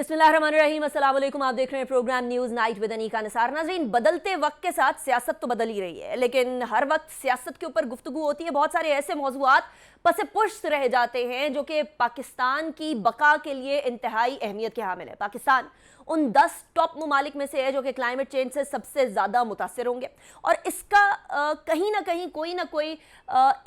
बिस्मिल्लाहिर्रहमानिर्रहीम, अस्सलाम वालेकुम। आप देख रहे हैं programme news night with Anika Nisar. नाज़रीन, बदलते वक्त के साथ सियासत तो बदल ही रही है, लेकिन हर वक्त सियासत के ऊपर गुफ्तगू होती है। बहुत सारे ऐसे मौज़ूआत पसे पुश्त रह जाते हैं जो कि पाकिस्तान की बका के लिए इंतहाई अहमियत के हामिल है। पाकिस्तान उन 10 टॉप ममालिक में से है जो कि क्लाइमेट चेंज से सबसे ज़्यादा मुतासिर होंगे, और इसका कहीं ना कहीं कोई ना कोई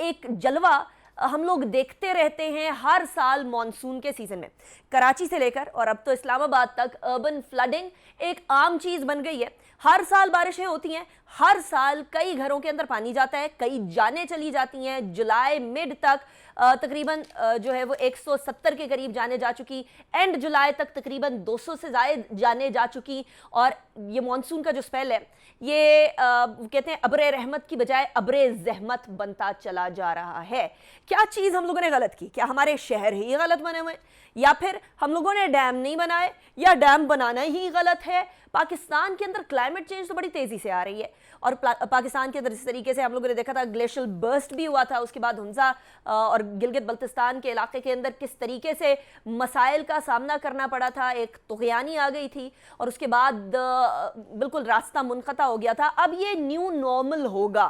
एक जलवा हम लोग देखते रहते हैं हर साल मॉनसून के सीज़न में। कराची से लेकर और अब तो इस्लामाबाद तक अर्बन फ्लडिंग एक आम चीज़ बन गई है। हर साल बारिशें होती हैं, हर साल कई घरों के अंदर पानी जाता है, कई जानें चली जाती हैं। जुलाई मिड तक तकरीबन जो है वो 170 के करीब जाने जा चुकी, एंड जुलाई तक तकरीबन 200 से ज़्यादा जाने जा चुकी। और ये मॉनसून का जो स्पेल है ये कहते हैं अब्रे रहमत की बजाय अब्रे ज़हमत बनता चला जा रहा है। क्या चीज़ हम लोगों ने गलत की? क्या हमारे शहर ही गलत बने हुए, या फिर हम लोगों ने डैम नहीं बनाए, या डैम बनाना ही गलत है? पाकिस्तान के अंदर क्लाइमेट चेंज तो बड़ी तेज़ी से आ रही है, और पाकिस्तान के अंदर इस तरीके से हम लोगों ने देखा था ग्लेशियल बर्स्ट भी हुआ था। उसके बाद हुंजा और गिलगित बल्तिस्तान के इलाके के अंदर किस तरीके से मसाइल का सामना करना पड़ा था, एक तुग़यानी आ गई थी, और उसके बाद बिल्कुल रास्ता मुनक़ता हो गया था। अब ये न्यू नॉर्मल होगा,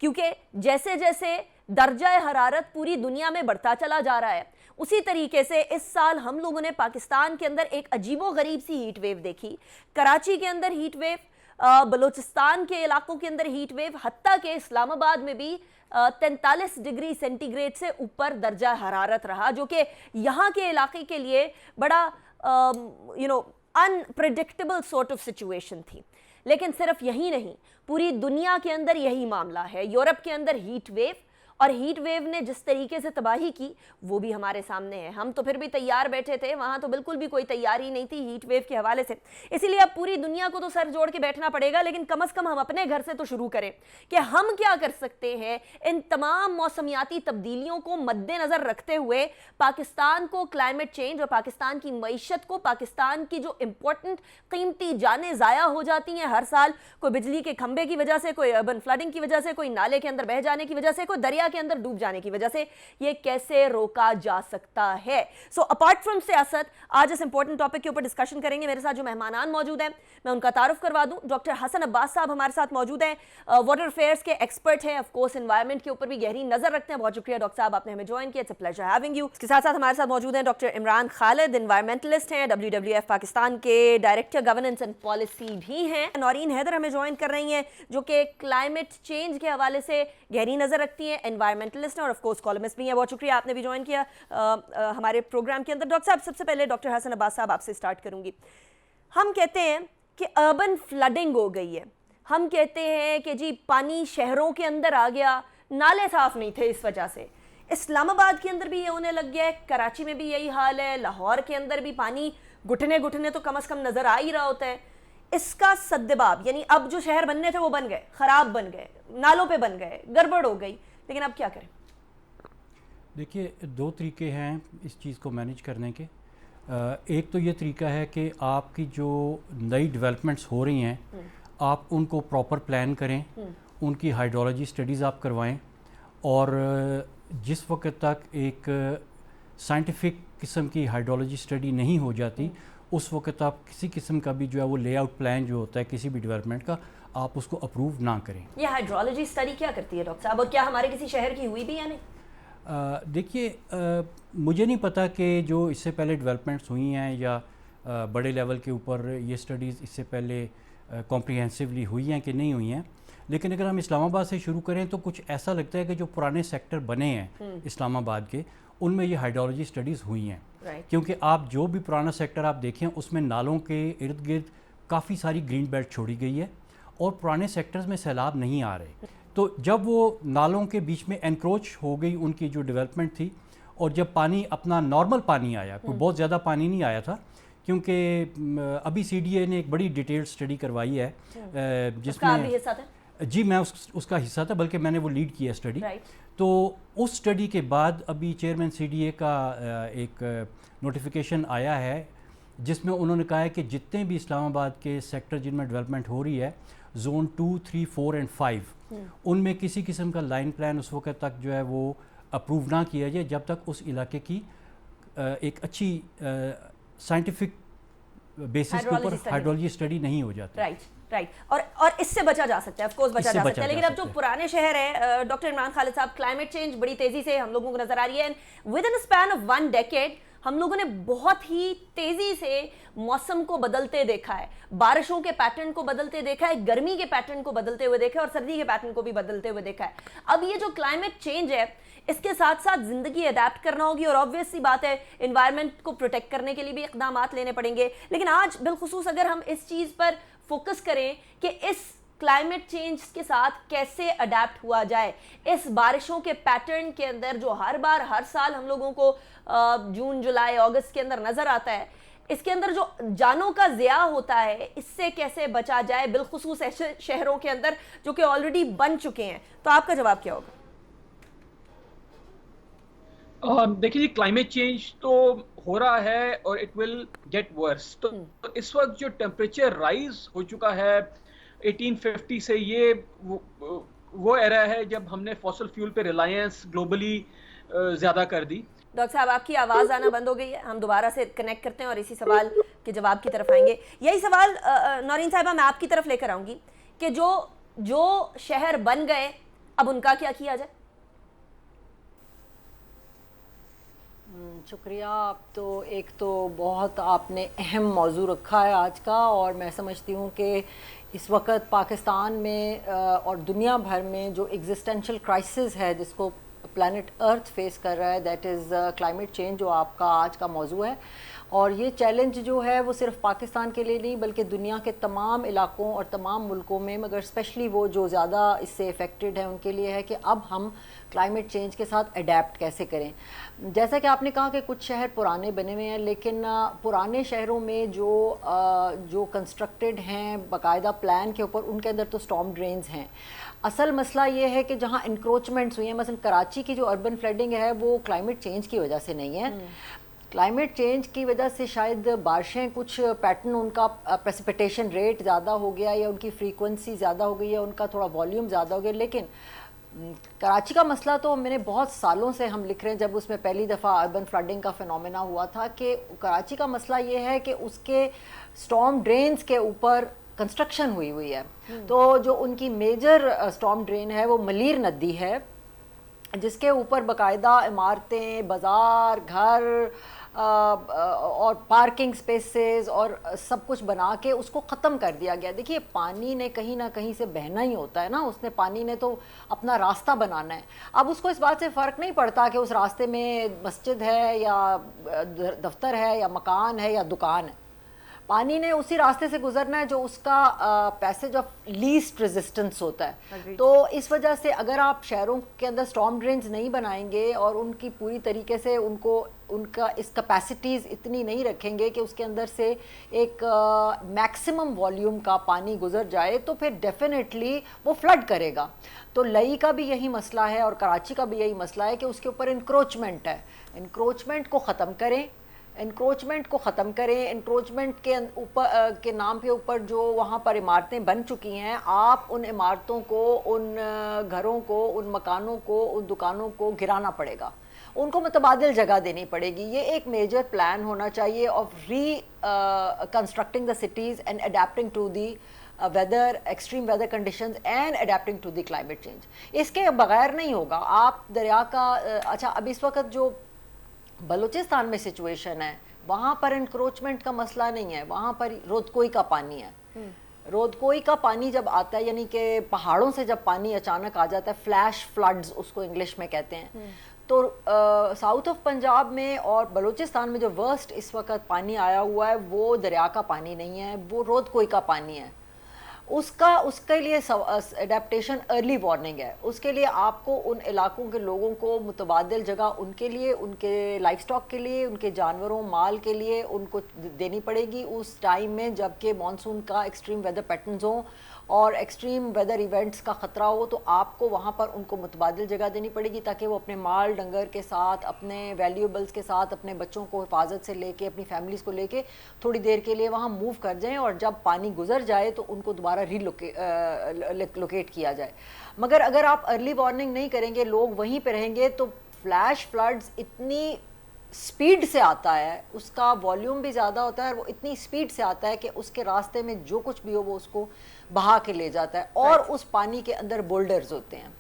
क्योंकि जैसे जैसे दर्जा हरारत पूरी दुनिया में बढ़ता चला जा रहा है, उसी तरीके से इस साल हम लोगों ने पाकिस्तान के अंदर एक अजीबो गरीब सी हीट वेव देखी। कराची के अंदर हीट वेव, बलूचिस्तान के इलाकों के अंदर हीट वेव, हत्ता के इस्लामाबाद में भी 43 डिग्री सेंटीग्रेड से ऊपर दर्जा हरारत रहा, जो कि यहाँ के इलाके के लिए बड़ा अनप्रेडिक्टेबल सॉर्ट ऑफ सिचुएशन थी। लेकिन सिर्फ यही नहीं, पूरी दुनिया के अंदर यही मामला है। यूरोप के अंदर हीट वेव, और हीट वेव ने जिस तरीके से तबाही की वो भी हमारे सामने है। हम तो फिर भी तैयार बैठे थे, वहाँ तो बिल्कुल भी कोई तैयारी नहीं थी हीट वेव के हवाले से। इसीलिए अब पूरी दुनिया को तो सर जोड़ के बैठना पड़ेगा, लेकिन कम से कम हम अपने घर से तो शुरू करें कि हम क्या कर सकते हैं इन तमाम मौसमियाती तब्दीलियों को मद्देनज़र रखते हुए पाकिस्तान को क्लाइमेट चेंज और पाकिस्तान की मईशत को, पाकिस्तान की जो इम्पोर्टेंट कीमती जानें ज़ाया हो जाती हैं हर साल, कोई बिजली के खंभे की वजह से, कोई अर्बन फ्लडिंग की वजह से, कोई नाले के अंदर बह जाने की वजह से, कोई दरिया के अंदर डूब जाने की वजह से, ये कैसे रोका जा सकता है। सो अपार्ट फ्रॉम सियासत, आज इस इंपॉर्टेंट टॉपिक के ऊपर डिस्कशन करेंगे। मेरे साथ जो मेहमान मौजूद हैं मैं उनका तारुफ करवा दूं। डॉक्टर हसन अब्बास साहब हमारे साथ मौजूद हैं, वाटर अफेयर्स के एक्सपर्ट हैं, ऑफ कोर्स एनवायरनमेंट के ऊपर भी गहरी नजर रखते हैं। बहुत शुक्रिया डॉक्टर साहब, आपने हमें ज्वाइन किया, it's a pleasure having you. इसके साथ साथ हमारे साथ मौजूद हैं डॉक्टर इमरान खालिद, एनवायरमेंटलिस्ट हैं, WWF पाकिस्तान के डायरेक्टर गवर्नेंस एंड पॉलिसी भी हैं। नौरीन हैदर हमें ज्वाइन कर रही हैं, जो कि क्लाइमेट चेंज के हवाले से गहरी नजर रखती हैं, एनवायरमेंटलिस्ट और ऑफ कोर्स कॉलमिस्ट भी हैं। बहुत शुक्रिया, आपने भी ज्वाइन किया हमारे प्रोग्राम के अंदर। डॉक्टर साहब, सबसे पहले डॉक्टर हसन अब्बास साहब आपसे स्टार्ट करूंगी। हम कहते हैं कि अर्बन फ्लडिंग हो गई है, हम कहते हैं कि जी पानी शहरों के अंदर आ गया, नाले साफ नहीं थे इस वजह से। इस्लामाबाद के अंदर भी ये होने लग गया है, कराची में भी यही हाल है, लाहौर के अंदर भी पानी घुटने घुटने तो कम से कम नजर आ ही रहा होता है। इसका सद्दबाब, यानी अब जो शहर बनने थे वो बन गए, खराब बन गए, नालों पे बन गए, गड़बड़ हो गई, लेकिन अब क्या करें? देखिए, दो तरीके हैं इस चीज़ को मैनेज करने के। एक तो ये तरीका है कि आपकी जो नई डेवलपमेंट्स हो रही हैं आप उनको प्रॉपर प्लान करें, उनकी हाइड्रोलॉजी स्टडीज़ आप करवाएं, और जिस वक्त तक एक साइंटिफिक किस्म की हाइड्रोलॉजी स्टडी नहीं हो जाती उस वक्त आप किसी किस्म का भी जो है वो लेआउट प्लान जो होता है किसी भी डेवलपमेंट का, आप उसको अप्रूव ना करें। ये हाइड्रोलॉजी स्टडी क्या करती है डॉक्टर साहब, और क्या हमारे किसी शहर की हुई भी या नहीं? देखिए, मुझे नहीं पता कि जो इससे पहले डेवलपमेंट्स हुई हैं या बड़े लेवल के ऊपर ये स्टडीज़ इससे पहले कॉम्प्रिहेंसिवली हुई हैं कि नहीं हुई हैं, लेकिन अगर हम इस्लामाबाद से शुरू करें तो कुछ ऐसा लगता है कि जो पुराने सेक्टर बने हैं इस्लामाबाद के, उनमें ये हाइड्रोलॉजी स्टडीज़ हुई हैं। क्योंकि आप जो भी पुराना सेक्टर आप देखें उसमें नालों के इर्द गिर्द काफ़ी सारी ग्रीन बेल्ट छोड़ी गई है, और पुराने सेक्टर्स में सैलाब नहीं आ रहे। तो जब वो नालों के बीच में एनक्रोच हो गई उनकी जो डेवलपमेंट थी, और जब पानी अपना नॉर्मल पानी आया, कोई बहुत ज़्यादा पानी नहीं आया था, क्योंकि अभी CDA ने एक बड़ी डिटेल्ड स्टडी करवाई है जिसमें जी मैं उसका हिस्सा था, बल्कि मैंने वो लीड किया स्टडी। तो उस स्टडी के बाद अभी चेयरमैन CDA का एक नोटिफिकेशन आया है जिसमें उन्होंने कहा है कि जितने भी इस्लामाबाद के सेक्टर जिनमें डेवलपमेंट हो रही है, जोन 2, 3, 4 एंड 5, उनमें किसी किस्म का लाइन प्लान उस वक्त तक जो है वो अप्रूव ना किया जाए जब तक उस इलाके की एक अच्छी साइंटिफिक बेसिस के ऊपर हाइड्रोलॉजी स्टडी नहीं हो जाती। राइट और इससे बचा जा सकता है, ऑफ कोर्स बचा इससे जा बचा सकता है। जा लेकिन अब सकता जो है। पुराने शहर है डॉक्टर इमरान खालिद साहब, क्लाइमेट चेंज बड़ी तेजी से हम लोगों को नजर आ रही है, and with in span of 1 decade हम लोगों ने बहुत ही तेजी से मौसम को बदलते देखा है, बारिशों के पैटर्न को बदलते देखा है, गर्मी के पैटर्न को बदलते हुए देखा है और सर्दी के पैटर्न को भी बदलते हुए देखा है। अब ये जो क्लाइमेट चेंज है इसके साथ साथ जिंदगी अडेप्ट करना होगी और ऑब्वियस सी बात है एनवायरनमेंट को प्रोटेक्ट करने के लिए भी इकदाम लेने पड़ेंगे। लेकिन आज बिलखुसूस अगर हम इस चीज़ पर फोकस करें कि इस क्लाइमेट चेंज के साथ कैसे अडेप्ट हुआ जाए, इस बारिशों के पैटर्न के अंदर जो हर बार हर साल हम लोगों को जून जुलाई अगस्त के अंदर नजर आता है, इसके अंदर जो जानों का ज़िया होता है इससे कैसे बचा जाए, बिलखुसूस ऐसे शहरों के अंदर जो कि ऑलरेडी बन चुके हैं। तो आपका जवाब क्या होगा? देखिए, क्लाइमेट चेंज तो हो रहा है और इट विल गेट वर्स। तो इस वक्त जो टेम्परेचर राइज हो चुका है 1850 से, ये वो एरा है जब हमने फॉसिल फ्यूल पे रिलायंस ग्लोबली ज़्यादा कर दी। डॉक्टर साहब आपकी आवाज़ आना बंद हो गई है, हम दोबारा से कनेक्ट करते हैं और इसी सवाल के जवाब की तरफ आएंगे। यही सवाल नौरीन साहिबा मैं आपकी तरफ लेकर आऊँगी कि जो शहर बन गए अब उनका क्या किया जाए? शुक्रिया। आप तो एक तो बहुत आपने अहम मौजू रखा है आज का, और मैं समझती हूँ कि इस वक्त पाकिस्तान में और दुनिया भर में जो एग्जिस्टेंशियल क्राइसिस है जिसको प्लैनेट अर्थ फेस कर रहा है, दैट इज़ क्लाइमेट चेंज, जो आपका आज का मौजू है। और ये चैलेंज जो है वो सिर्फ पाकिस्तान के लिए नहीं बल्कि दुनिया के तमाम इलाकों और तमाम मुल्कों में, मगर स्पेशली वो जो ज़्यादा इससे इफ़ेक्टेड है उनके लिए है कि अब हम क्लाइमेट चेंज के साथ अडेप्ट कैसे करें। जैसा कि आपने कहा कि कुछ शहर पुराने बने हुए हैं, लेकिन पुराने शहरों में जो कंस्ट्रक्टेड हैं बाकायदा प्लान के ऊपर, उनके अंदर तो स्टॉर्म ड्रेन्स हैं। असल मसला ये है कि जहाँ इंक्रोचमेंट्स हुई हैं, मसलन कराची की जो अर्बन फ्लडिंग है वो क्लाइमेट चेंज की वजह से नहीं है। क्लाइमेट चेंज की वजह से शायद बारिशें कुछ पैटर्न, उनका प्रेसिपिटेशन रेट ज़्यादा हो गया या उनकी फ्रीक्वेंसी ज़्यादा हो गई या उनका थोड़ा वॉल्यूम ज़्यादा हो गया। लेकिन कराची का मसला तो मैंने बहुत सालों से हम लिख रहे हैं, जब उसमें पहली दफ़ा अर्बन फ्लडिंग का फिनोमेना हुआ था, कि कराची का मसला ये है कि उसके स्टॉर्म ड्रेन्स के ऊपर कंस्ट्रक्शन हुई है। तो जो उनकी मेजर स्टॉर्म ड्रेन है वो मलीर नदी है, जिसके ऊपर बाकायदा इमारतें, बाज़ार, घर और पार्किंग स्पेसेस और सब कुछ बना के उसको ख़त्म कर दिया गया। देखिए, पानी ने कहीं ना कहीं से बहना ही होता है ना, उसने पानी ने तो अपना रास्ता बनाना है। अब उसको इस बात से फ़र्क नहीं पड़ता कि उस रास्ते में मस्जिद है या दफ्तर है या मकान है या दुकान है, पानी ने उसी रास्ते से गुजरना है जो उसका पैसेज ऑफ लीस्ट रेजिस्टेंस होता है। तो इस वजह से अगर आप शहरों के अंदर स्टॉर्म ड्रेन्स नहीं बनाएंगे और उनकी पूरी तरीके से उनका इस कैपेसिटीज़ इतनी नहीं रखेंगे कि उसके अंदर से एक मैक्सिमम वॉल्यूम का पानी गुजर जाए, तो फिर डेफिनेटली वो फ्लड करेगा। तो लई का भी यही मसला है और कराची का भी यही मसला है कि उसके ऊपर इंक्रोचमेंट है। इंक्रोचमेंट को ख़त्म करें, इंक्रोचमेंट के ऊपर के नाम के ऊपर जो वहाँ पर इमारतें बन चुकी हैं, आप उन इमारतों को, उन घरों को, उन मकानों को, उन दुकानों को गिराना पड़ेगा, उनको मुतबादिल जगह देनी पड़ेगी। ये एक मेजर प्लान होना चाहिए of constructing the cities and adapting to the weather, extreme weather conditions and adapting to the climate change. इसके बगैर नहीं होगा। आप दरिया का अच्छा, अब इस वक्त जो बलूचिस्तान में सिचुएशन है, वहाँ पर इंक्रोचमेंट का मसला नहीं है, वहाँ पर रोदकोई का पानी है। रोदकोई का पानी जब आता है, यानी कि पहाड़ों से जब पानी अचानक आ जाता है, फ्लैश फ्लड्स उसको इंग्लिश में कहते हैं, तो साउथ ऑफ पंजाब में और बलूचिस्तान में जो वर्स्ट इस वक्त पानी आया हुआ है वो दरिया का पानी नहीं है, वो रोदकोई का पानी है। उसके लिए एडेप्टेशन अर्ली वार्निंग है। उसके लिए आपको उन इलाकों के लोगों को मुतबादिल जगह उनके लिए, उनके लाइफ स्टॉक के लिए, उनके जानवरों माल के लिए उनको देनी पड़ेगी उस टाइम में जबकि मानसून का एक्सट्रीम वेदर पैटर्न्स हों और एक्सट्रीम वेदर इवेंट्स का ख़तरा हो। तो आपको वहाँ पर उनको मुतबादिल जगह देनी पड़ेगी ताकि वो अपने माल डंगर के साथ, अपने वैल्यूएबल्स के साथ, अपने बच्चों को हिफाजत से लेके, अपनी फैमिलीज़ को लेके थोड़ी देर के लिए वहाँ मूव कर जाएं और जब पानी गुजर जाए तो उनको दोबारा लोकेट किया जाए। मगर अगर आप अर्ली वार्निंग नहीं करेंगे, लोग वहीं पे रहेंगे, तो फ्लैश फ्लड्स इतनी स्पीड से आता है, उसका वॉल्यूम भी ज़्यादा होता है और वो इतनी स्पीड से आता है कि उसके रास्ते में जो कुछ भी हो वो उसको बहा के ले जाता है, और उस पानी के अंदर बोल्डर्स होते हैं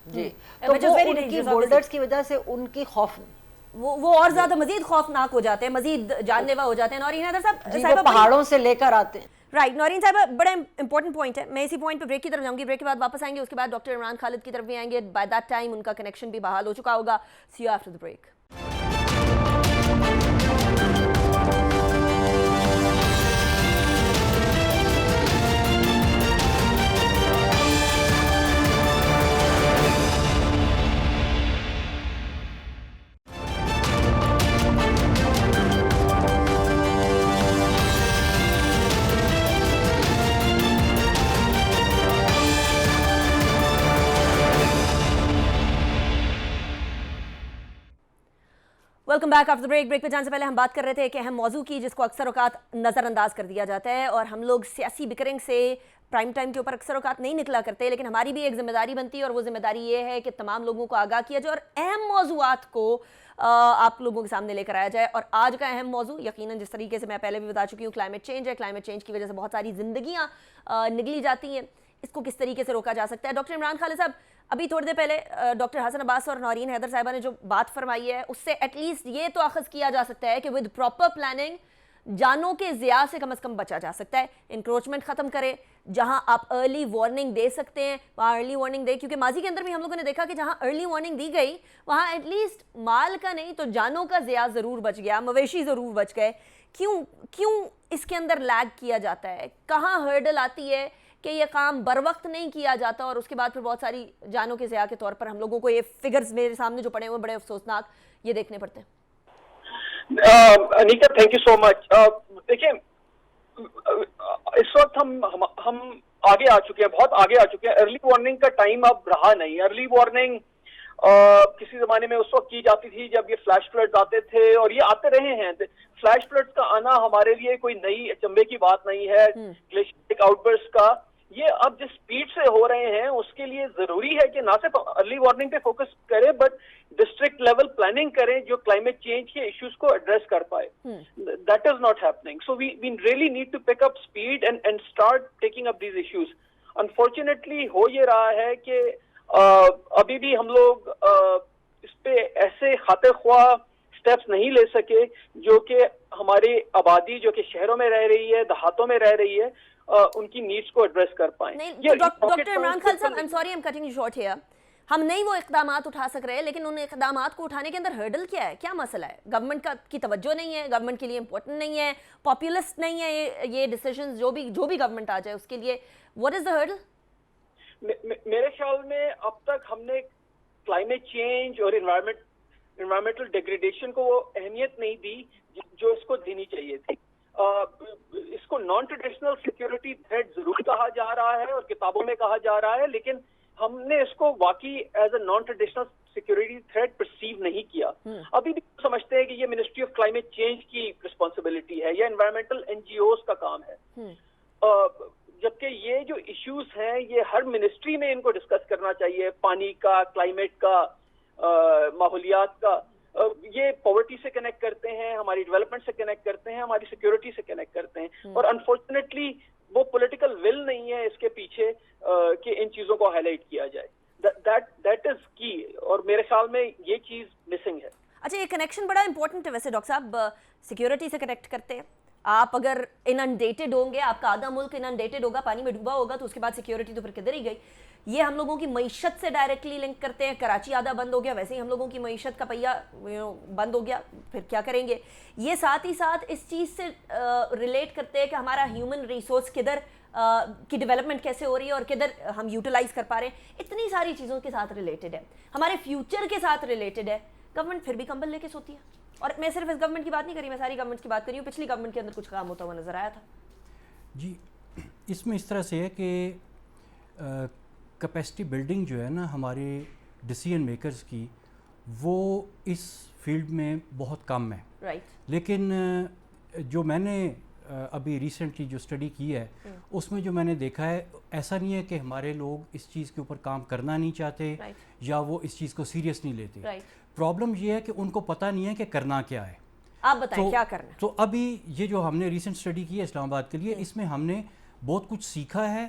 जी, तो Which is वो very उनकी dangerous, बोल्डर्स की वजह से उनकी खौफ वो और ज्यादा मजीद खौफनाक हो जाते हैं, मजीद जानलेवा हो जाते हैं। नौरीन हैदर जी, साहब, वो पहाड़ों से लेकर आते हैं। राइट नौरीन साहब, बड़ा इंपॉर्टेंट पॉइंट है। मैं इसी पॉइंट पे ब्रेक की तरफ जाऊंगी, ब्रेक के बाद वापस आएंगे, उसके बाद डॉक्टर इमरान खालिद की तरफ भी आएंगे। बाय दैट टाइम उनका कनेक्शन भी बहाल हो चुका होगा। See you after the break. Welcome back after the break. Break पे जाने से पहले हम बात कर रहे थे एक अहम मौजू की जिसको अक्सर औकात नज़रअंदाज कर दिया जाता है, और हम लोग सियासी बिकरिंग से प्राइम टाइम के ऊपर अक्सर औकात नहीं निकला करते, लेकिन हमारी भी एक जिम्मेदारी बनती है, और वो जिम्मेदारी ये है कि तमाम लोगों को आगाह किया जाए और अहम मौजूआत को आप लोगों के सामने लेकर आया जाए। और आज का अहम मौजू यकीनन जिस तरीके से मैं पहले भी बता चुकी हूँ, क्लाइमेट चेंज है। क्लाइमेट चेंज की वजह से बहुत सारी जिंदगियाँ निगली जाती हैं, इसको किस तरीके से रोका जा सकता है। डॉक्टर इमरान खालिद साहब, अभी थोड़ी देर पहले डॉक्टर हसन अब्बास और नौरीन हैदर साहिबा ने जो बात फरमाई है, उससे एटलीस्ट ये तो अखज़ किया जा सकता है कि विद प्रॉपर प्लानिंग जानों के ज़िया से कम बचा जा सकता है। इंक्रोचमेंट ख़त्म करें, जहां आप अर्ली वार्निंग दे सकते हैं वहाँ अर्ली वार्निंग दे, क्योंकि माजी के अंदर भी हम लोगों ने देखा कि जहां अर्ली वार्निंग दी गई वहाँ एटलीस्ट माल का नहीं तो जानों का ज़िया ज़रूर बच गया, मवेशी ज़रूर बच गए। क्यों इसके अंदर लैग किया जाता है? कहाँ हर्डल आती है कि ये काम बर वक्त नहीं किया जाता और उसके बाद फिर बहुत सारी जानों के ज़िया के तौर पर हम लोगों को ये फिगर्स मेरे सामने जो पड़े हुए बड़े अफसोसनाक ये देखने पड़ते हैं? Anita, thank you so much. देखिए, इस वक्त हम आगे आ चुके हैं, बहुत आगे आ चुके हैं। अर्ली वार्निंग का टाइम अब रहा नहीं। अर्ली वार्निंग किसी जमाने में उस वक्त की जाती थी जब ये फ्लैश फ्लड्स आते थे, और ये आते रहे हैं। फ्लैश फ्लड्स का आना हमारे लिए कोई नई अचंभे की बात नहीं है। ग्लेशियर आउटबर्स्ट का ये अब जिस स्पीड से हो रहे हैं उसके लिए जरूरी है कि ना सिर्फ अर्ली वार्निंग पे फोकस करें बट डिस्ट्रिक्ट लेवल प्लानिंग करें जो क्लाइमेट चेंज के इश्यूज को एड्रेस कर पाए। That is not happening, so we really need to pick up speed and start taking up these issues. Unfortunately हो ये रहा है कि अभी भी हम लोग इस पे ऐसे खातिर ख्वाह स्टेप्स नहीं ले सके जो कि हमारी आबादी जो कि शहरों में रह रही है, देहातों में रह रही है, उनकी नीड्स को एड्रेस कर पाए। डॉक्टर इमरान खालिद साहब, I am sorry I am cutting you short here. हम नहीं वो इक़दामात उठा सक रहे, लेकिन उन इक़दामात को उठाने के अंदर हर्डल क्या है? क्या मसला है? गवर्नमेंट की तवज्जो नहीं है, गवर्नमेंट के लिए इंपॉर्टेंट नहीं है, पॉपुलिस्ट नहीं है ये डिसीजंस, जो भी गवर्नमेंट आ जाए उसके लिए। What is the hurdle? मेरे ख्याल में अब तक हमने क्लाइमेट चेंज और एनवायरमेंटल डिग्रेडेशन को वो अहमियत नहीं दी जो इसको देनी चाहिए थी। इसको नॉन ट्रेडिशनल सिक्योरिटी थ्रेट जरूर कहा जा रहा है और किताबों में कहा जा रहा है, लेकिन हमने इसको वाकई as a non traditional security threat perceive नहीं किया। अभी भी समझते हैं कि ये मिनिस्ट्री ऑफ क्लाइमेट चेंज की रिस्पॉन्सिबिलिटी है या एनवायरमेंटल एनजीओज का काम है, जबकि ये जो इश्यूज हैं ये हर मिनिस्ट्री में इनको डिस्कस करना चाहिए। पानी का, क्लाइमेट का, माहौलियात का, ये पॉवर्टी से कनेक्ट करते हैं, हमारी डेवलपमेंट से कनेक्ट करते हैं, हमारी सिक्योरिटी से कनेक्ट करते हैं, और अनफॉर्चुनेटली वो पॉलिटिकल विल नहीं है इसके पीछे कि इन चीजों को हाईलाइट किया जाए। दैट इज की, और मेरे ख्याल में ये चीज मिसिंग है। अच्छा, ये कनेक्शन बड़ा इंपॉर्टेंट है वैसे डॉक्टर साहब। सिक्योरिटी से कनेक्ट करते हैं आप, अगर इनंडेटेड होंगे, आपका आधा मुल्क इनंडेटेड होगा, पानी में डूबा होगा, तो उसके बाद सिक्योरिटी तो फिर किधर ही गई। ये हम लोगों की मईशत से डायरेक्टली लिंक करते हैं। कराची आधा बंद हो गया, वैसे ही हम लोगों की मईशत का पहिया बंद हो गया, फिर क्या करेंगे। ये साथ ही साथ इस चीज़ से रिलेट करते हैं कि हमारा ह्यूमन रिसोर्स किधर की डेवलपमेंट कैसे हो रही है और किधर हम यूटिलाइज कर पा रहे हैं। इतनी सारी चीज़ों के साथ रिलेटेड है, हमारे फ्यूचर के साथ रिलेटेड है। गवर्नमेंट फिर भी कंबल लेके सोती है, और मैं सिर्फ इस गवर्नमेंट की बात नहीं करी, मैं सारी गवर्नमेंट की बात करी हूँ। पिछली गवर्नमेंट के अंदर कुछ काम होता हुआ नजर आया था। जी, इसमें इस तरह से है कि कैपेसिटी बिल्डिंग जो है ना हमारे डिसीजन मेकर्स की, वो इस फील्ड में बहुत कम है। राइट। लेकिन जो मैंने ابھی ریسنٹلی جو اسٹڈی کی ہے اس میں جو میں نے دیکھا ہے ایسا نہیں ہے کہ ہمارے لوگ اس چیز کے اوپر کام کرنا نہیں چاہتے یا وہ اس چیز کو سیریس نہیں لیتے. پرابلم یہ ہے کہ ان کو پتہ نہیں ہے کہ کرنا کیا ہے. آپ بتائیں کیا کرنا ہے. تو ابھی یہ جو ہم نے ریسنٹ اسٹڈی کی ہے اسلام آباد کے لیے, اس میں ہم نے بہت کچھ سیکھا ہے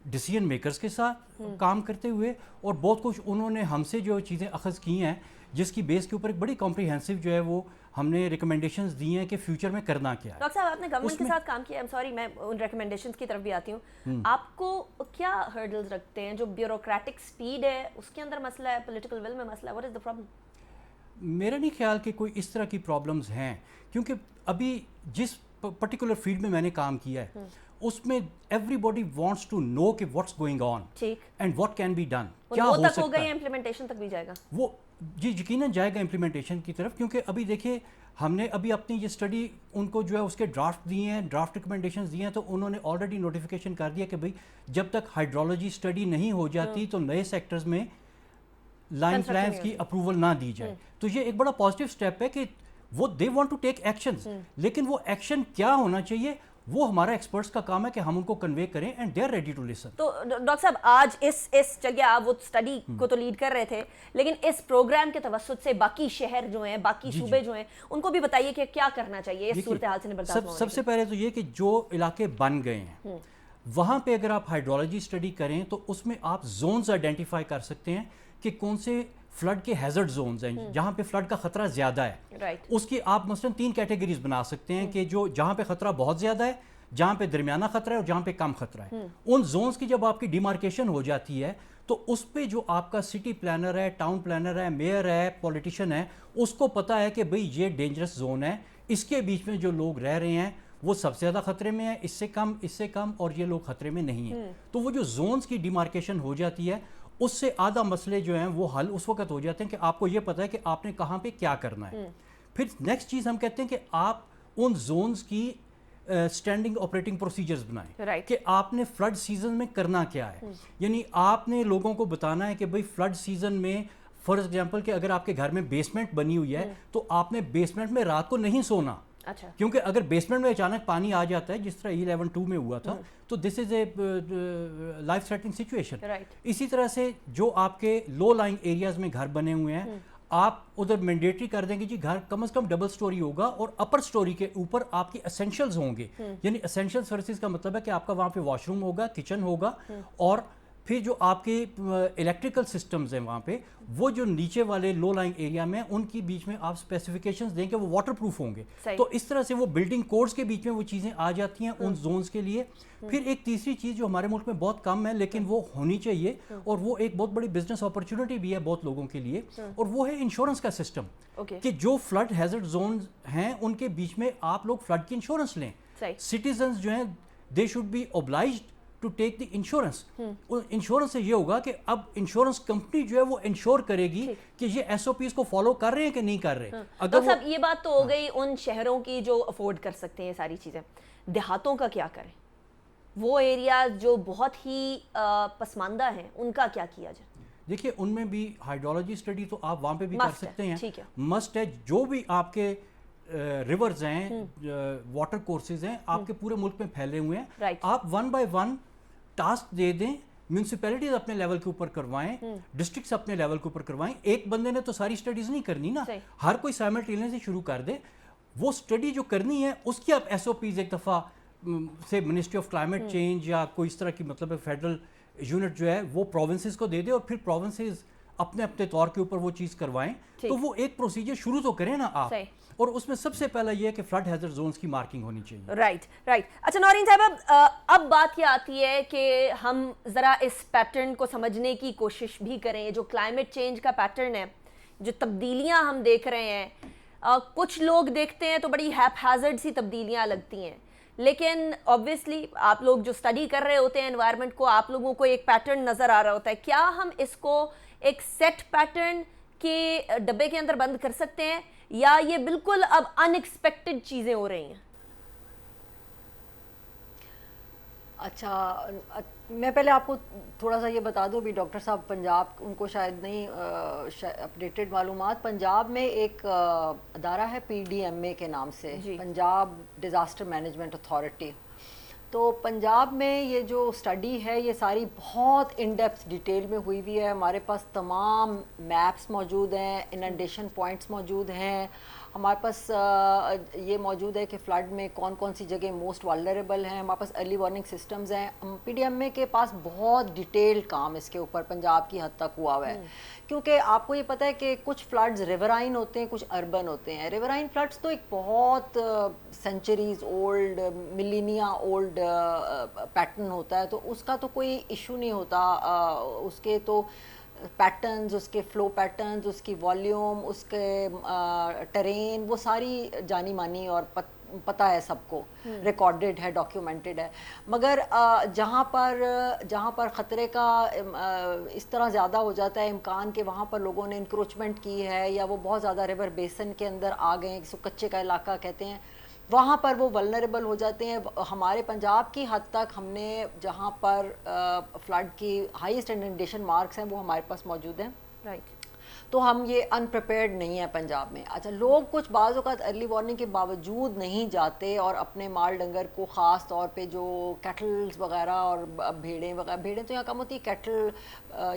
ڈیسیژن میکرز کے ساتھ کام کرتے ہوئے, اور بہت کچھ انہوں نے ہم سے جو چیزیں اخذ کی ہیں جس کی بیس کے اوپر ایک بڑی کمپریہنسو جو ہے وہ ہم نے ریکمنڈیشنز دی ہیں کہ فیوچر میں کرنا کیا ہے. ڈاکٹر صاحب آپ نے گورنمنٹ کے ساتھ کام کیا, ایم سوری میں ان ریکمنڈیشنز کی طرف بھی آتی ہوں, آپ کو کیا ہرڈلز رکھتے ہیں؟ جو بیوروکریٹک سپیڈ ہے اس کے اندر مسئلہ ہے, پولیٹیکل ول میں مسئلہ ہے, واٹ از دا پرابلم؟ میرا نہیں خیال کہ کوئی اس طرح کی پرابلمز ہیں, کیونکہ ابھی جس پرٹیکولر فیلڈ میں نے کام کیا ہے اس میں everybody wants to know کہ what's going on and what can be done. کیا ہو سکتا ہے, امپلیمنٹیشن تک بھی جائے گا وہ جی یقیناً جائے گا امپلیمنٹیشن کی طرف, کیونکہ ابھی دیکھیں ہم نے ابھی اپنی یہ اسٹڈی ان کو جو ہے اس کے ڈرافٹ دیے ہیں, ڈرافٹ ریکمنڈیشنز دیے ہیں, تو انہوں نے آلریڈی نوٹیفیکیشن کر دیا کہ بھئی جب تک ہائیڈرولوجی اسٹڈی نہیں ہو جاتی تو نئے سیکٹرز میں لائن پلانز کی اپروول نہ دی جائے. تو یہ ایک بڑا پازیٹیو اسٹیپ ہے کہ وہ they want to take actions, لیکن وہ ایکشن کیا ہونا چاہیے وہ ہمارا ایکسپرٹس کا کام ہے کہ ہم ان کو کنوے کریں and they are ready to listen. تو ڈاکٹر صاحب آج اس چلیے آپ وہ اسٹڈی کو تو لیڈ کر رہے تھے, لیکن اس پروگرام کے توسط سے باقی شہر جو ہیں, باقی صوبے جو ہیں, ان کو بھی بتائیے کہ کیا کرنا چاہیے اس صورتحال سے نمٹنے کے لیے. سب سے پہلے تو یہ کہ جو علاقے بن گئے ہیں وہاں پہ اگر آپ ہائیڈرولوجی اسٹڈی کریں تو اس میں آپ زونز آئیڈینٹیفائی کر سکتے ہیں کہ کون سے فلڈ کے ہیزرڈ زونز ہیں جہاں پہ فلڈ کا خطرہ زیادہ ہے. اس کی آپ مثلاً 3 کیٹیگریز بنا سکتے ہیں کہ جو جہاں پہ خطرہ بہت زیادہ ہے, جہاں پہ درمیانہ خطرہ ہے اور جہاں پہ کم خطرہ ہے. ان زونز کی جب آپ کی ڈیمارکیشن ہو جاتی ہے تو اس پہ جو آپ کا سٹی پلانر ہے, ٹاؤن پلانر ہے, میئر ہے, پولیٹیشین ہے, اس کو پتہ ہے کہ بھئی یہ ڈینجرس زون ہے, اس کے بیچ میں جو لوگ رہ رہے ہیں وہ سب سے زیادہ خطرے میں ہیں, اس سے کم اور یہ لوگ خطرے میں نہیں ہیں. تو وہ جو زونز کی ڈیمارکیشن ہو جاتی ہے اس سے آدھا مسئلے جو ہیں وہ حل اس وقت ہو جاتے ہیں کہ آپ کو یہ پتہ ہے کہ آپ نے کہاں پہ کیا کرنا ہے. پھر نیکسٹ چیز ہم کہتے ہیں کہ آپ ان زونز کی اسٹینڈنگ آپریٹنگ پروسیجرز بنائیں کہ آپ نے فلڈ سیزن میں کرنا کیا ہے. یعنی آپ نے لوگوں کو بتانا ہے کہ بھئی فلڈ سیزن میں فار ایگزامپل کہ اگر آپ کے گھر میں بیسمنٹ بنی ہوئی ہے تو آپ نے بیسمنٹ میں رات کو نہیں سونا, کیونکہ اگر بیسمنٹ میں اچانک پانی آ جاتا ہے جس طرح 11-2 میں ہوا تھا تو دس از اے لائف تھریٹنگ سچویشن. اسی طرح سے جو آپ کے لو لائنگ ایریاز میں گھر بنے ہوئے ہیں آپ ادھر مینڈیٹری کر دیں گے جی گھر کم از کم ڈبل سٹوری ہوگا اور اپر سٹوری کے اوپر آپ کی اسینشلز ہوں گے. یعنی اسینشل سروسز کا مطلب ہے کہ آپ کا وہاں پہ واش روم ہوگا, کچن ہوگا, اور پھر جو آپ کے الیکٹریکل سسٹمز ہیں وہاں پہ وہ جو نیچے والے لو لائنگ ایریا میں ان کی بیچ میں آپ اسپیسیفیکیشنز دیں کہ وہ واٹر پروف ہوں گے. تو اس طرح سے وہ بلڈنگ کوڈز کے بیچ میں وہ چیزیں آ جاتی ہیں ان زونز کے لیے. پھر ایک تیسری چیز جو ہمارے ملک میں بہت کم ہے لیکن وہ ہونی چاہیے اور وہ ایک بہت بڑی بزنس اپرچونٹی بھی ہے بہت لوگوں کے لیے, اور وہ ہے انشورنس کا سسٹم کہ جو فلڈ ہیزرڈ زونز ہیں ان کے بیچ میں آپ لوگ فلڈ کی انشورنس لیں. سٹیزنز جو ہیں they should be obliged to take the insurance. Insurance سے یہ ہوگا کہ اب انشورنس کمپنی جو ہے وہ انشور کرے گی کہ یہ ایس او پیز کو فالو کر رہے ہیں کہ نہیں کر رہے. اگر صاحب یہ بات تو ہو گئی ان شہروں کی جو افورڈ کر سکتے ہیں ساری چیزیں, دیہاتوں کا کیا کریں, وہ ایریاز جو بہت ہی پسماندہ ہیں ان کا کیا کیا جائے؟ دیکھیے ان میں بھی ہائیڈرولوجی اسٹڈی تو آپ وہاں پہ بھی کر سکتے ہیں, مسٹ ہے. جو بھی آپ کے ریورز ہیں, واٹر کورسز ہیں آپ کے پورے ملک میں پھیلے ہوئے ہیں, آپ 1 by 1 ٹاسک دے دیں, میونسپیلٹیز اپنے لیول کے اوپر کروائیں, ڈسٹرکٹس اپنے لیول کے اوپر کروائیں. ایک بندے نے تو ساری اسٹڈیز نہیں کرنی نا, ہر کوئی سائملٹینیسلی شروع کر دے. وہ اسٹڈی جو کرنی ہے اس کی آپ ایس او پیز ایک دفعہ سے منسٹری آف کلائمیٹ چینج یا کوئی اس طرح کی مطلب فیڈرل یونٹ جو ہے وہ پروونسز کو دے دے اور پھر پروونسز اپنے اپنے طور کے اوپر وہ چیز کروائیں. تو وہ ایک پروسیجر شروع تو کریں نا آپ, اور اس میں سب سے پہلا یہ ہے کہ فلڈ ہیزرڈ زونز کی مارکنگ ہونی چاہیے. رائٹ. اچھا نورین صاحب, اب بات یہ آتی ہے کہ ہم ذرا اس پیٹرن کو سمجھنے کی کوشش بھی کریں. جو کلائمیٹ چینج کا پیٹرن ہے, جو تبدیلیاں ہم دیکھ رہے ہیں, کچھ لوگ دیکھتے ہیں تو بڑی ہیپ ہیزرڈ سی تبدیلیاں لگتی ہیں, لیکن آبویسلی آپ لوگ جو اسٹڈی کر رہے ہوتے ہیں انوائرمنٹ کو, آپ لوگوں کو ایک پیٹرن نظر آ رہا ہوتا ہے. کیا ہم اس کو ایک سیٹ پیٹرن کے ڈبے کے اندر بند کر سکتے ہیں یا یہ بالکل اب ان ایکسپیکٹڈ چیزیں ہو رہی ہیں؟ अच्छा, मैं पहले आपको थोड़ा सा ये बता दूं, अभी डॉक्टर साहब पंजाब उनको शायद नहीं अपडेटेड मालूमात, पंजाब में एक अदारा है PDMA के नाम से, पंजाब डिज़ास्टर मैनेजमेंट अथॉरिटी। तो पंजाब में ये जो स्टडी है ये सारी बहुत इन डेप्थ डिटेल में हुई हुई है। हमारे पास तमाम मैप्स मौजूद हैं, इनंडेशन पॉइंट्स मौजूद हैं, हमारे पास ये मौजूद है कि फ़्लड में कौन कौन सी जगह मोस्ट वल्नरेबल हैं, हमारे पास अर्ली वार्निंग सिस्टम्स हैं। PDMA के पास बहुत डिटेल्ड काम इसके ऊपर पंजाब की हद तक हुआ हुआ है, क्योंकि आपको ये पता है कि कुछ फ्लड्स रिवराइन होते हैं, कुछ अर्बन होते हैं। रिवराइन फ्लड्स तो एक बहुत centuries old, millennia old pattern होता है, तो उसका तो कोई इशू नहीं होता। उसके तो पैटर्न्स, उसके फ्लो पैटर्न्स, उसकी वॉल्यूम, उसके टेरेन, वो सारी जानी मानी और पता है सबको, रिकॉर्डेड है, डॉक्यूमेंटेड है। मगर जहाँ पर ख़तरे का इस तरह ज़्यादा हो जाता है इम्कान के, वहाँ पर लोगों ने इंक्रोचमेंट की है या वो बहुत ज़्यादा रिवर बेसन के अंदर आ गए हैं, जिसको कच्चे का इलाका कहते हैं, वहाँ पर वो वल्नरेबल हो जाते हैं। हमारे पंजाब की हद तक हमने जहाँ पर फ्लड की हाईएस्ट इनंडेशन मार्क्स हैं वो हमारे पास मौजूद हैं, राइट। तो हम ये अनप्रिपेयर्ड नहीं है पंजाब में। अच्छा, लोग कुछ बाज़ औक़ात अर्ली वार्निंग के बावजूद नहीं जाते और अपने माल डंगर को, ख़ास तौर पे जो कैटल्स वगैरह और भेड़ें तो यहाँ कम होती है, कैटल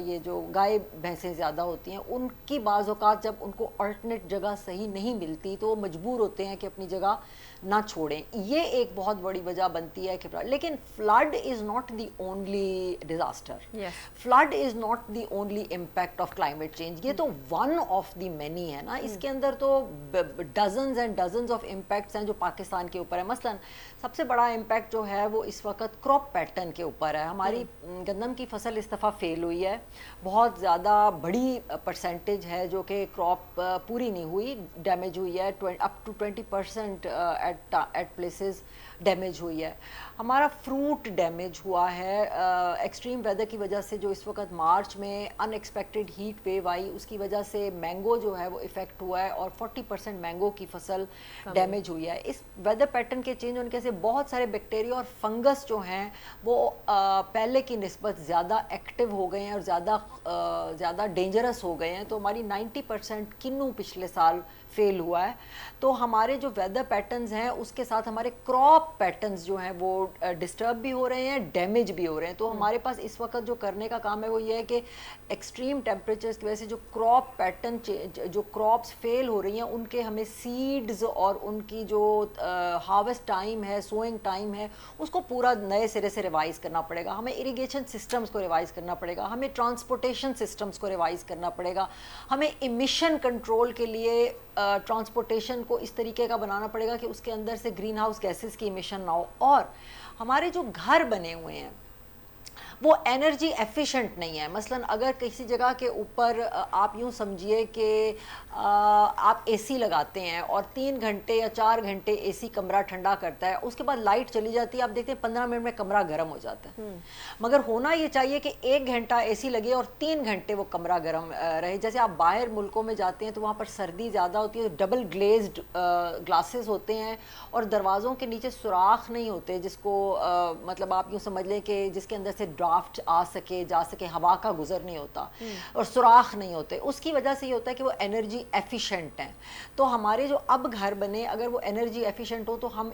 ये जो गाय भैंसें ज़्यादा होती हैं, उनकी बाज़ औक़ात जब उनको अल्टरनेट जगह सही नहीं मिलती तो वो मजबूर होते हैं कि अपनी जगह ना छोड़ें। ये एक बहुत बड़ी वजह बनती है कि लेकिन flood is not the only disaster, flood is not the only impact of climate change. ये तो वन ऑफ द मैनी है ना, इसके अंदर तो dozens and dozens of impacts हैं जो पाकिस्तान के ऊपर है। मसलन सबसे बड़ा इम्पैक्ट जो है वो इस वक्त क्रॉप पैटर्न के ऊपर है। हमारी गंदम की फसल इस दफ़ा फेल हुई है, बहुत ज़्यादा बड़ी परसेंटेज है जो कि क्रॉप पूरी नहीं हुई, डैमेज हुई है, up to 20% at places damage हुई है। हमारा फ्रूट डैमेज हुआ है एक्सट्रीम वेदर की वजह से, जो इस वक्त मार्च में अनएक्सपेक्टेड हीट वेव आई, उसकी वजह से मैंगो जो है वो इफ़ेक्ट हुआ है और 40% मैंगो की फसल डैमेज हुई है। इस वेदर पैटर्न के चेंज होने से बहुत सारे बैक्टीरिया और फंगस जो हैं वो पहले की निस्बत ज़्यादा एक्टिव हो गए हैं और ज़्यादा डेंजरस हो गए हैं। तो हमारी 90% किन्नू पिछले साल फेल हुआ है। तो हमारे जो वेदर पैटर्न्स हैं उसके साथ हमारे क्रॉप पैटर्न्स जो हैं वो डिस्टर्ब भी हो रहे हैं, डैमेज भी हो रहे हैं। तो हमारे पास इस वक्त जो करने का काम है वो ये है कि एक्सट्रीम टेम्परेचर्स की वजह से जो क्रॉप पैटर्न, जो क्रॉप्स फेल हो रही हैं, उनके हमें सीड्स और उनकी जो हार्वेस्ट टाइम है, सोइंग टाइम है, उसको पूरा नए सिरे से रिवाइज़ करना पड़ेगा। हमें इरिगेशन सिस्टम्स को रिवाइज़ करना पड़ेगा, हमें ट्रांसपोर्टेशन सिस्टम्स को रिवाइज़ करना पड़ेगा, हमें इमिशन कंट्रोल के लिए ट्रांसपोर्टेशन को इस तरीके का बनाना पड़ेगा कि उसके अंदर से ग्रीन हाउस गैसेस की इमिशन ना हो। और हमारे जो घर बने हुए हैं वो एनर्जी एफिशिएंट नहीं है। मसलन अगर किसी जगह के ऊपर आप यूँ समझिए कि आप एसी लगाते हैं और 3 घंटे या 4 घंटे एसी कमरा ठंडा करता है, उसके बाद लाइट चली जाती है, आप देखते हैं 15 मिनट में कमरा गर्म हो जाता है। मगर होना ये चाहिए कि 1 घंटा एसी लगे और 3 घंटे वो कमरा गर्म रहे। जैसे आप बाहर मुल्कों में जाते हैं तो वहाँ पर सर्दी ज़्यादा होती है, डबल ग्लेज्ड ग्लासेस होते हैं और दरवाज़ों के नीचे सुराख नहीं होते, जिसको मतलब आप यूँ समझ लें कि जिसके अंदर से ड्राफ्ट आ सके, जा सके, हवा का गुजर नहीं होता और सुराख नहीं होते। उसकी वजह से ये होता है कि वो एनर्जी एफिशिएंट हैं। तो हमारे जो अब घर बने, अगर वो एनर्जी एफिशिएंट हो तो हम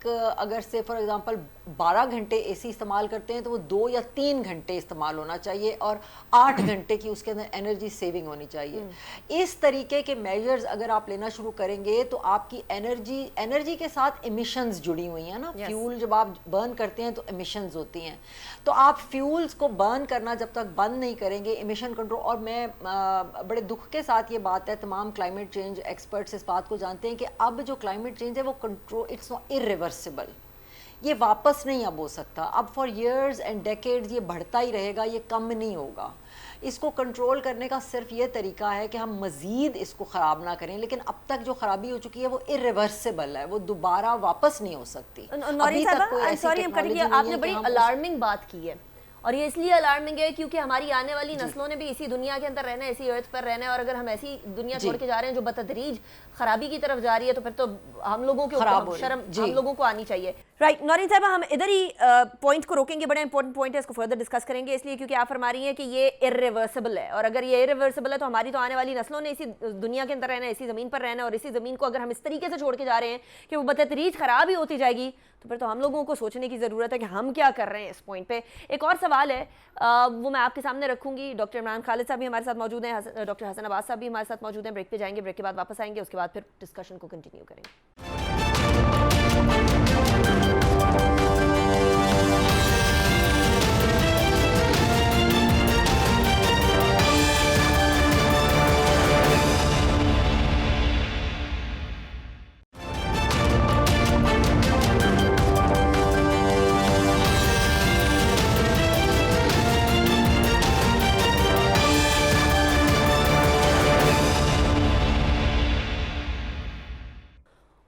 अगर से फॉर एग्जांपल 12 घंटे एसी इस्तेमाल करते हैं तो वो 2 या 3 घंटे इस्तेमाल होना चाहिए और 8 घंटे की उसके अंदर एनर्जी सेविंग होनी चाहिए। इस तरीके के मेजर्स अगर आप लेना शुरू करेंगे तो आपकी एनर्जी के साथ एमिशंस जुड़ी हुई हैं ना। फ्यूल जब आप बर्न करते हैं तो एमिशंस होती हैं, तो आप फ्यूल्स को बर्न करना जब तक बंद नहीं करेंगे, एमिशन कंट्रोल। और मैं बड़े दुख के साथ ये बात है, तमाम क्लाइमेट चेंज एक्सपर्ट्स इस बात को जानते हैं कि अब जो क्लाइमेट चेंज है वो कंट्रोल, इट्स नॉट इरिवर्सिबल, ये वापस नहीं अब हो सकता। अब फॉर इयर्स एंड डेकेड्स ये बढ़ता ही रहेगा, ये कम नहीं होगा। इसको कंट्रोल करने का सिर्फ ये तरीका है कि हम मज़ीद इसको ख़राब ना करें, लेकिन अब तक जो ख़राबी हो चुकी है वो इरिवर्सिबल है, वो दोबारा वापस नहीं हो सकती। अभी तक कोई ऐसी टेक्नोलॉजी नहीं है। आपने बड़ी अलार्मिंग बात की है और ये इसलिए अलार्मिंग है क्योंकि हमारी आने वाली नस्लों ने भी इसी दुनिया के अंदर रहना है, इसी अर्थ पर रहना है, और अगर हम ऐसी दुनिया छोड़ के जा रहे हैं जो बतदरीज खराबी की तरफ जा रही है तो फिर तो हम लोगों के ऊपर शर्म हम लोगों को आनी चाहिए। राइट नौरीन साहब, हम इधर ही पॉइंट को रोकेंगे, बड़ा इंपॉर्टेंट पॉइंट है, इसको फर्दर डिस्कस करेंगे इसलिए क्योंकि आप फरमा रही हैं कि ये इरिवर्सिबल है, और अगर ये इरिवर्सिबल है तो हमारी तो आने वाली नस्लों ने इसी दुनिया के अंदर रहना है, इसी ज़मीन पर रहना है, और इसी ज़मीन को अगर हम इस तरीके से छोड़ के जा रहे हैं कि वो बतदरीज ख़राब ही होती जाएगी, तो फिर तो हम लोगों को सोचने की ज़रूरत है कि हम क्या कर रहे हैं इस पॉइंट पे। एक और सवाल है, वो मैं आपके सामने रखूंगी। डॉक्टर इमरान खालिद साहब भी हमारे साथ मौजूद हैं, डॉक्टर हसन अब्बास साहब भी हमारे साथ मौजूद हैं। ब्रेक पे जाएंगे, ब्रेक के बाद वापस आएंगे, उसके बाद फिर डिस्कशन को कंटिन्यू करेंगे।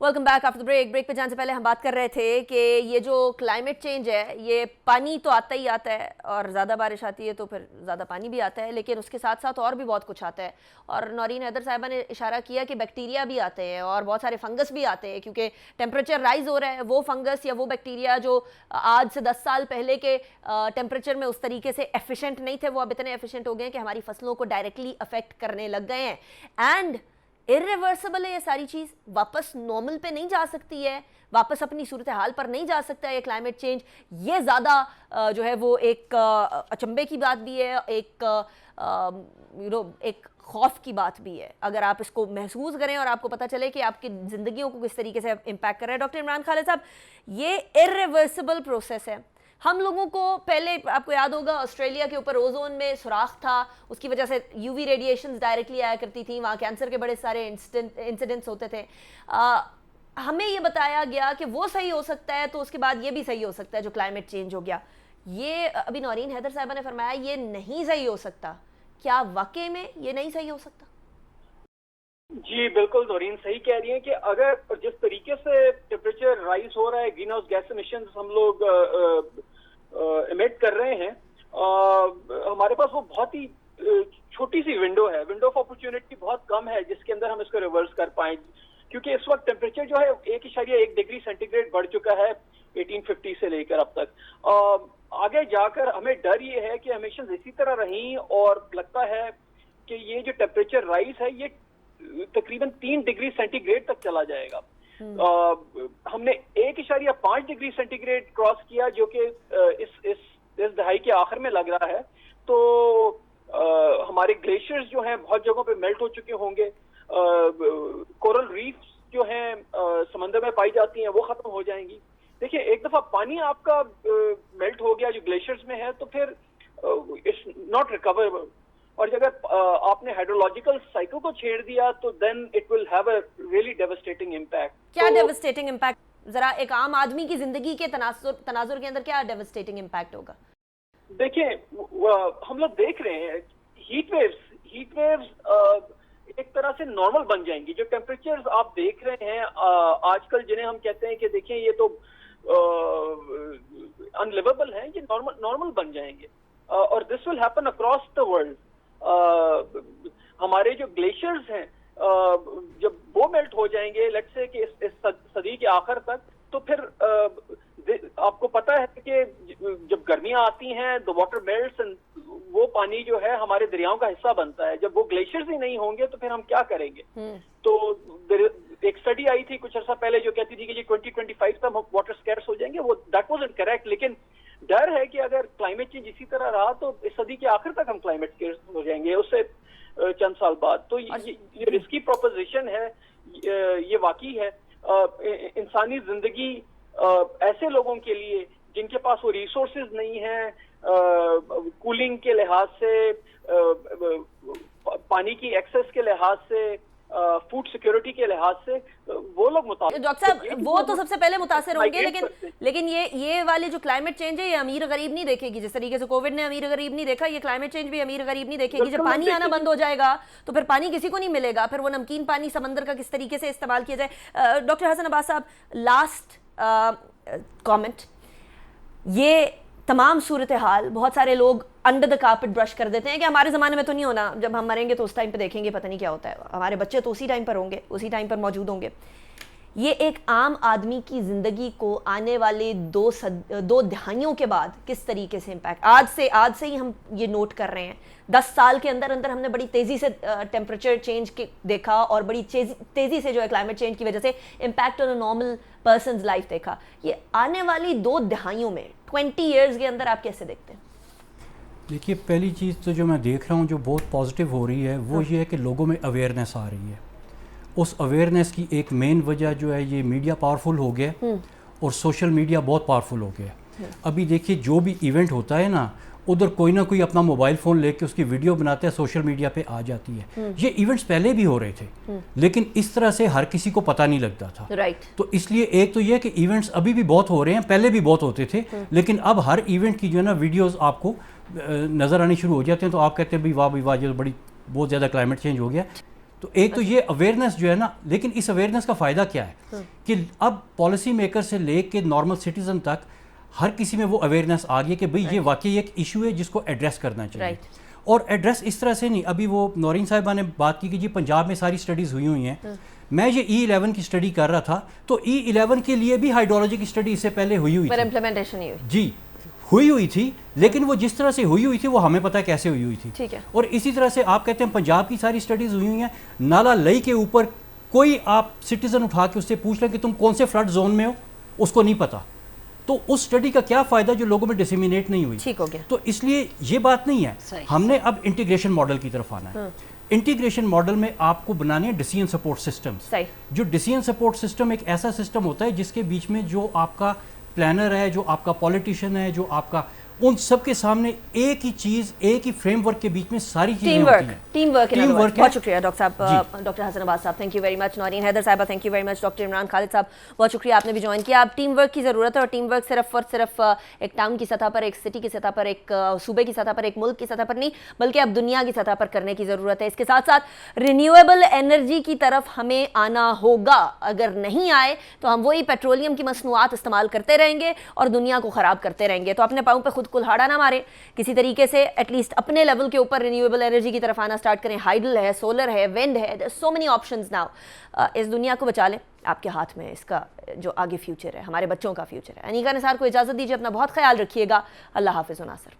Welcome back after the break. Break पे जाने से पहले हम बात कर रहे थे कि ये जो क्लाइमेट चेंज है, ये पानी तो आता ही आता है, और ज़्यादा बारिश आती है तो फिर ज़्यादा पानी भी आता है, लेकिन उसके साथ साथ और भी बहुत कुछ आता है। और नौरीन हैदर साहिबा ने इशारा किया कि बैक्टीरिया भी आते हैं और बहुत सारे फंगस भी आते हैं, क्योंकि टेम्परेचर राइज हो रहा है। वो फंगस या वो बैक्टीरिया जो आज से 10 साल पहले के टेम्परेचर में उस तरीके से एफिशिएंट नहीं थे, वो अब इतने एफिशिएंट हो गए हैं कि हमारी फसलों को डायरेक्टली अफेक्ट करने लग गए हैं। एंड इरिवर्सिबल है ये सारी चीज़, वापस नॉर्मल पे नहीं जा सकती है, वापस अपनी सूरत हाल पर नहीं जा सकता है ये क्लाइमेट चेंज। ये ज़्यादा जो है वो एक अचंभे की बात भी है, एक खौफ की बात भी है, अगर आप इसको महसूस करें और आपको पता चले कि आपकी ज़िंदगियों को किस तरीके से इम्पैक्ट कर रहा है। डॉक्टर इमरान खालिद साहब, ये इरिवर्सिबल प्रोसेस है। हम लोगों को पहले, आपको याद होगा, ऑस्ट्रेलिया के ऊपर ओजोन में सुराख था, उसकी वजह से यूवी रेडिएशंस डायरेक्टली आया करती थी, वहाँ कैंसर के बड़े सारे इंसिडेंट्स होते थे। हमें ये बताया गया कि वो सही हो सकता है तो उसके बाद ये भी सही हो सकता है जो क्लाइमेट चेंज हो गया। ये अभी नौरीन हैदर साहिबा ने फरमाया ये नहीं सही हो सकता, क्या वाकई में ये नहीं सही हो सकता? जी बिल्कुल, नौरीन सही कह रही हैं कि अगर जिस तरीके से टेम्परेचर राइज हो रहा है, ग्रीन हाउस गैस एमिशन हम लोग इमिट कर रहे हैं, हमारे पास वो बहुत ही छोटी सी विंडो है, विंडो ऑफ अपॉर्चुनिटी बहुत कम है जिसके अंदर हम इसको रिवर्स कर पाएं, क्योंकि इस वक्त टेम्परेचर जो है 1.1 डिग्री सेंटीग्रेड बढ़ चुका है 1850 से लेकर अब तक। आगे जाकर हमें डर ये है कि एमिशंस इसी तरह रहीं और लगता है कि ये जो टेम्परेचर राइज है ये तकरीबन 3 डिग्री सेंटीग्रेड तक चला जाएगा। हमने 1.5 डिग्री सेंटीग्रेड क्रॉस किया जो कि इस दहाई के आखिर में लग रहा है, तो हमारे ग्लेशियर्स जो हैं बहुत जगहों पे मेल्ट हो चुके होंगे, कोरल रीफ्स जो हैं समंदर में पाई जाती हैं वो खत्म हो जाएंगी। देखिए, एक दफा पानी आपका मेल्ट हो गया जो ग्लेशियर्स में है तो फिर इट्स नॉट रिकवरेबल, और अगर आपने हाइड्रोलॉजिकल साइकिल को छेड़ दिया तो then it will have a really devastating impact. क्या डेवास्टेटिंग इम्पैक्ट? जरा एक आम आदमी की जिंदगी के तनाजुर के अंदर क्या डेवास्टेटिंग इम्पैक्ट होगा? देखिए, हम लोग देख रहे हैं हीट वेव्स एक तरह से नॉर्मल बन जाएंगी। जो टेम्परेचर्स आप देख रहे हैं आजकल, जिन्हें हम कहते हैं कि देखें ये तो अनलिवेबल है, ये नॉर्मल बन जाएंगे, और this will happen across the world. हमारे जो ग्लेशियर्स हैं जब वो मेल्ट हो जाएंगे, लेट्स से कि इस सदी के आखिर तक, तो फिर आपको पता है कि जब गर्मियां आती हैं द वाटर मेल्ट्स एंड वो पानी जो है हमारे दरियाओं का हिस्सा बनता है। जब वो ग्लेशियर्स ही नहीं होंगे तो फिर हम क्या करेंगे? तो एक स्टडी आई थी कुछ अर्सा पहले जो कहती थी कि 2025 तक वाटर स्कैर्स हो जाएंगे, वो दैट वाज इनकरेक्ट, लेकिन डर है कि अगर क्लाइमेट चेंज इसी तरह रहा तो इस सदी के आखिर तक हम क्लाइमेट स्कैर्स हो जाएंगे उससे चंद साल बाद। तो ये रिस्की प्रोपोजिशन है, ये वाकई है। इंसानी जिंदगी ऐसे लोगों के लिए जिनके पास वो रिसोर्सेज नहीं है, कूलिंग के लिहाज से, पानी की एक्सेस के लिहाज से, फूड सिक्योरिटी के लिहाज से, वो लोग मुतासिर। डॉक्टर साहब, वो तो सबसे पहले मुतासिर होंगे, लेकिन ये वाले जो क्लाइमेट चेंज है ये अमीर गरीब नहीं देखेगी। जिस तरीके से कोविड ने अमीर गरीब नहीं देखा, ये क्लाइमेट चेंज भी अमीर गरीब नहीं देखेगी। जब पानी आना बंद हो जाएगा तो फिर पानी किसी को नहीं मिलेगा, फिर वो नमकीन पानी समंदर का किस तरीके से इस्तेमाल किया जाए। डॉक्टर हसन अब्बास साहब, लास्ट कमेंट, ये तमाम सूरत हाल बहुत सारे लोग अंडर द कार्पेट ब्रश कर देते हैं कि हमारे ज़माने में तो नहीं होना, जब हम मरेंगे तो उस टाइम पे देखेंगे, पता नहीं क्या होता है, हमारे बच्चे तो उसी टाइम पर होंगे, उसी टाइम पर मौजूद होंगे। یہ ایک عام آدمی کی زندگی کو آنے والے دو دہائیوں کے بعد کس طریقے سے امپیکٹ، آج سے ہی ہم یہ نوٹ کر رہے ہیں، 10 سال کے اندر ہم نے بڑی تیزی سے ٹیمپریچر چینج دیکھا اور بڑی تیزی سے جو ہے کلائمیٹ چینج کی وجہ سے impact on a normal person's life دیکھا. یہ آنے والی 2 دہائیوں میں 20 ایئرز کے اندر آپ کیسے دیکھتے ہیں؟ دیکھیے پہلی چیز تو جو میں دیکھ رہا ہوں جو بہت پازیٹیو ہو رہی ہے وہ یہ ہے کہ لوگوں میں اویئرنیس آ رہی ہے. اس اویئرنیس کی ایک مین وجہ جو ہے یہ میڈیا پاورفل ہو گیا اور سوشل میڈیا بہت پاورفل ہو گیا. ابھی دیکھیے جو بھی ایونٹ ہوتا ہے نا ادھر کوئی نہ کوئی اپنا موبائل فون لے کے اس کی ویڈیو بناتا ہے، سوشل میڈیا پہ آ جاتی ہے. یہ ایونٹس پہلے بھی ہو رہے تھے لیکن اس طرح سے ہر کسی کو پتہ نہیں لگتا تھا. تو اس لیے ایک تو یہ کہ ایونٹس ابھی بھی بہت ہو رہے ہیں، پہلے بھی بہت ہوتے تھے لیکن اب ہر ایونٹ کی جو ہے نا ویڈیوز آپ کو نظر آنی شروع ہو جاتے ہیں تو آپ کہتے ہیں بھائی واہ بھائی واہ یہ بڑی بہت زیادہ کلائمیٹ چینج ہو گیا. تو ایک تو یہ اویئرنیس جو ہے نا، لیکن اس اویئرنیس کا فائدہ کیا ہے کہ اب پالیسی میکر سے لے کے نارمل سٹیزن تک ہر کسی میں وہ اویئرنیس آ گئی کہ بھئی یہ واقعی ایک ایشو ہے جس کو ایڈریس کرنا چاہیے. اور ایڈریس اس طرح سے نہیں، ابھی وہ نورین صاحبہ نے بات کی کہ جی پنجاب میں ساری سٹڈیز ہوئی ہیں. میں یہ E11 کی سٹڈی کر رہا تھا تو E11 کے لیے بھی ہائیڈرولوجی کی سٹڈی اس سے پہلے ہوئی پر امپلیمنٹیشن جی ہوئی تھی لیکن وہ جس طرح سے ہوئی تھی وہ ہمیں پتہ ہے کیسے ہوئی تھی. اور اسی طرح سے آپ کہتے ہیں پنجاب کی ساری سٹڈیز ہوئی ہیں. نالا لئی کے اوپر کوئی آپ سٹیزن اٹھا کے اس سے پوچھ لیں کہ تم کون سے فلڈ زون میں ہو، اس کو نہیں پتہ. تو اس سٹڈی کا کیا فائدہ جو لوگوں میں ڈسیمینیٹ نہیں ہوئی. ٹھیک ہو گیا. تو اس لیے یہ بات نہیں ہے، ہم نے اب انٹیگریشن ماڈل کی طرف آنا ہے. انٹیگریشن ماڈل میں آپ کو بنانے ہیں ڈیسیژن سپورٹ سسٹمز. جو ڈیسیژن سپورٹ سسٹم ایک ایسا سسٹم ہوتا ہے جس کے بیچ میں جو آپ کا پلانر ہے، جو آپ کا پولیٹیشین ہے، جو آپ کا ان سب کے سامنے ایک ہی چیز، ایک ہی فریم ورک کے بیچ میں ساری چیزیں ہوتی ہیں. Team work. بہت شکریہ ڈاکٹر صاحب، ڈاکٹر حسن عباس صاحب، thank you very much. Noreen Haider صاحبہ thank you very much. Doctor Imran Khalid صاحب بہت شکریہ، آپ نے بھی جوائن کیا. اب ٹیم ورک کی ضرورت ہے اور ٹیم ورک صرف اور صرف ایک ٹاؤن کی سطح پر، ایک سٹی کی سطح پر، ایک صوبے کی سطح پر، ایک ملک کی سطح پر نہیں بلکہ اب دنیا کی سطح پر کرنے کی ضرورت ہے. اس کے ساتھ ساتھ رینیویبل انرجی کی طرف ہمیں آنا ہوگا. اگر نہیں آئے تو ہم وہی پیٹرولیم کی مصنوعات استعمال کرتے رہیں گے اور دنیا کو خراب کرتے رہیں گے. تو اپنے پاؤں پہ خود کلہاڑا نہ ماریں، کسی طریقے سے ایٹ لیسٹ اپنے لیول کے اوپر رینیویبل انرجی کی طرف آنا سٹارٹ کریں. ہائیڈل ہے، سولر ہے، ونڈ ہے، there are so many options now. اس دنیا کو بچا لیں، آپ کے ہاتھ میں اس کا جو آگے فیوچر ہے، ہمارے بچوں کا فیوچر ہے. انیکا نثار کو اجازت دیجیے، اپنا بہت خیال رکھیے گا. اللہ حافظ و ناصر.